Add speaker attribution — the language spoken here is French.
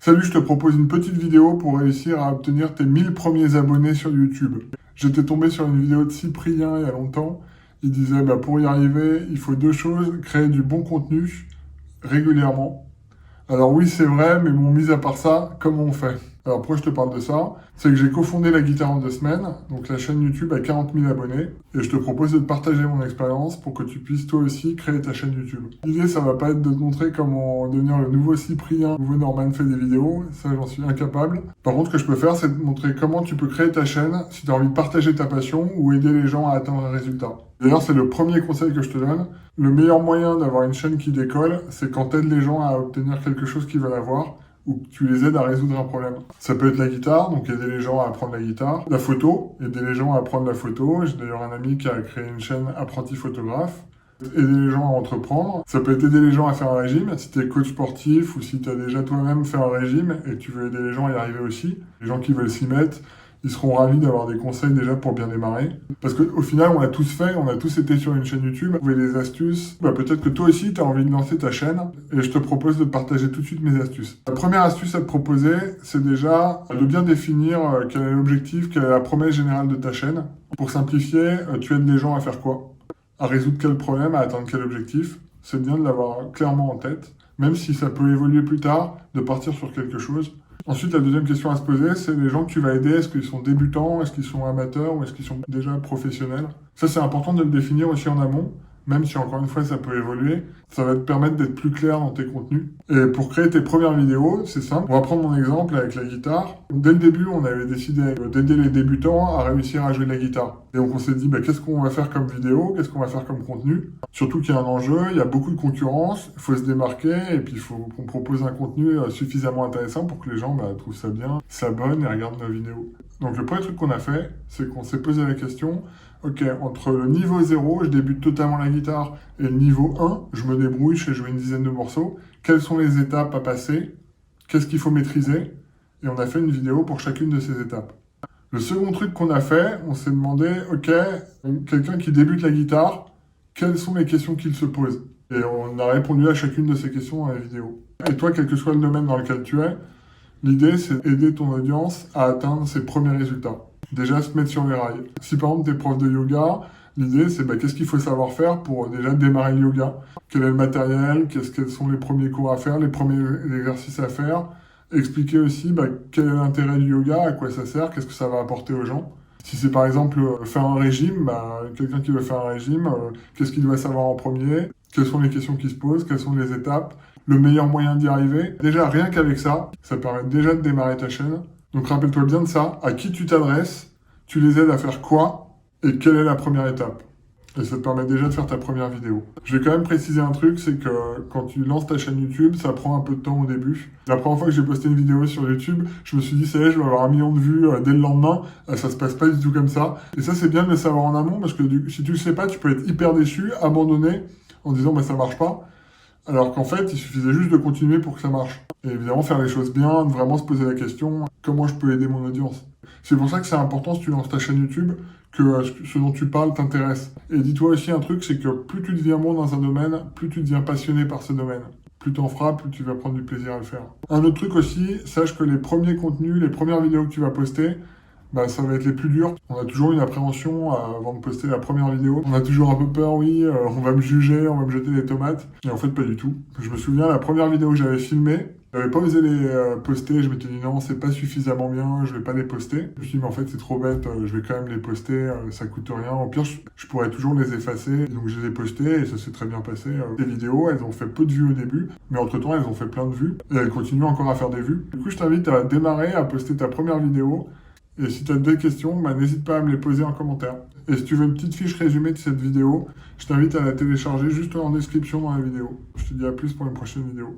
Speaker 1: Salut, je te propose une petite vidéo pour réussir à obtenir tes 1000 premiers abonnés sur YouTube. J'étais tombé sur une vidéo de Cyprien il y a longtemps. Il disait pour y arriver, il faut deux choses, créer du bon contenu régulièrement. Alors oui, c'est vrai, mais bon, mis à part ça, comment on fait? Alors pourquoi je te parle de ça? C'est que j'ai cofondé La Guitare en 2 semaines, donc la chaîne YouTube a 40 000 abonnés, et je te propose de te partager mon expérience pour que tu puisses toi aussi créer ta chaîne YouTube. L'idée, ça va pas être de te montrer comment devenir le nouveau Cyprien, le nouveau Norman fait des vidéos, ça j'en suis incapable. Par contre, ce que je peux faire, c'est te montrer comment tu peux créer ta chaîne si tu as envie de partager ta passion ou aider les gens à atteindre un résultat. D'ailleurs, c'est le premier conseil que je te donne. Le meilleur moyen d'avoir une chaîne qui décolle, c'est quand tu aides les gens à obtenir quelque chose qu'ils veulent avoir ou que tu les aides à résoudre un problème. Ça peut être la guitare, donc aider les gens à apprendre la guitare. La photo, aider les gens à apprendre la photo. J'ai d'ailleurs un ami qui a créé une chaîne apprenti photographe. Aider les gens à entreprendre. Ça peut être aider les gens à faire un régime. Si tu es coach sportif ou si tu as déjà toi-même fait un régime et que tu veux aider les gens à y arriver aussi. Les gens qui veulent s'y mettre, ils seront ravis d'avoir des conseils déjà pour bien démarrer. Parce qu'au final, on l'a tous fait, on a tous été sur une chaîne YouTube, trouver des astuces. Peut-être que toi aussi, tu as envie de lancer ta chaîne et je te propose de partager tout de suite mes astuces. La première astuce à te proposer, c'est déjà de bien définir quel est l'objectif, quelle est la promesse générale de ta chaîne. Pour simplifier, tu aides les gens à faire quoi? À résoudre quel problème, à atteindre quel objectif. C'est bien de l'avoir clairement en tête, même si ça peut évoluer plus tard, de partir sur quelque chose. Ensuite, la deuxième question à se poser, c'est les gens que tu vas aider, est-ce qu'ils sont débutants, est-ce qu'ils sont amateurs ou est-ce qu'ils sont déjà professionnels? Ça, c'est important de le définir aussi en amont, même si encore une fois, ça peut évoluer. Ça va te permettre d'être plus clair dans tes contenus. Et pour créer tes premières vidéos, c'est simple. On va prendre mon exemple avec la guitare. Dès le début, on avait décidé d'aider les débutants à réussir à jouer de la guitare. Et donc, on s'est dit, qu'est-ce qu'on va faire comme vidéo? Qu'est-ce qu'on va faire comme contenu? Surtout qu'il y a un enjeu, il y a beaucoup de concurrence, il faut se démarquer et puis il faut qu'on propose un contenu suffisamment intéressant pour que les gens trouvent ça bien, s'abonnent et regardent nos vidéos. Donc le premier truc qu'on a fait, c'est qu'on s'est posé la question, ok, entre le niveau 0, je débute totalement la guitare, et le niveau 1, je me débrouille, je sais jouer une dizaine de morceaux, quelles sont les étapes à passer, qu'est-ce qu'il faut maîtriser, et on a fait une vidéo pour chacune de ces étapes. Le second truc qu'on a fait, on s'est demandé, ok, quelqu'un qui débute la guitare, quelles sont les questions qu'il se pose? Et on a répondu à chacune de ces questions dans la vidéo. Et toi, quel que soit le domaine dans lequel tu es, l'idée, c'est d'aider ton audience à atteindre ses premiers résultats. Déjà, se mettre sur les rails. Si par exemple, tu es prof de yoga, l'idée, c'est qu'est-ce qu'il faut savoir faire pour déjà démarrer le yoga? Quel est le matériel? Quels sont les premiers cours à faire? Les premiers exercices à faire? Expliquer aussi quel est l'intérêt du yoga, à quoi ça sert, qu'est-ce que ça va apporter aux gens. Si c'est par exemple faire un régime, quelqu'un qui veut faire un régime, qu'est-ce qu'il doit savoir en premier? Quelles sont les questions qui se posent? Quelles sont les étapes? Le meilleur moyen d'y arriver? Déjà, rien qu'avec ça, ça permet déjà de démarrer ta chaîne. Donc rappelle-toi bien de ça. À qui tu t'adresses? Tu les aides à faire quoi? Et quelle est la première étape? Et ça te permet déjà de faire ta première vidéo. Je vais quand même préciser un truc, c'est que quand tu lances ta chaîne YouTube, ça prend un peu de temps au début. La première fois que j'ai posté une vidéo sur YouTube, je me suis dit, ça y est, je vais avoir 1 million de vues dès le lendemain. Ça se passe pas du tout comme ça. Et ça, c'est bien de le savoir en amont, parce que si tu le sais pas, tu peux être hyper déçu, abandonné, en disant, ça marche pas. Alors qu'en fait, il suffisait juste de continuer pour que ça marche. Et évidemment, faire les choses bien, vraiment se poser la question, comment je peux aider mon audience? C'est pour ça que c'est important, si tu lances ta chaîne YouTube, que ce dont tu parles t'intéresse. Et dis-toi aussi un truc, c'est que plus tu deviens bon dans un domaine, plus tu deviens passionné par ce domaine. Plus tu en feras, plus tu vas prendre du plaisir à le faire. Un autre truc aussi, sache que les premiers contenus, les premières vidéos que tu vas poster, ça va être les plus durs. On a toujours une appréhension avant de poster la première vidéo. On a toujours un peu peur, oui, on va me juger, on va me jeter des tomates. Et en fait, pas du tout. Je me souviens, la première vidéo que j'avais filmée, j'avais pas osé les poster. Je m'étais dit non, c'est pas suffisamment bien, je vais pas les poster. Je me suis dit, mais en fait, c'est trop bête, je vais quand même les poster, ça coûte rien. Au pire, je pourrais toujours les effacer. Donc, je les ai postées et ça s'est très bien passé. Les vidéos, elles ont fait peu de vues au début, mais entre-temps, elles ont fait plein de vues. Et elles continuent encore à faire des vues. Du coup, je t'invite à démarrer, à poster ta première vidéo. Et si tu as des questions, n'hésite pas à me les poser en commentaire. Et si tu veux une petite fiche résumée de cette vidéo, je t'invite à la télécharger juste en description dans la vidéo. Je te dis à plus pour une prochaine vidéo.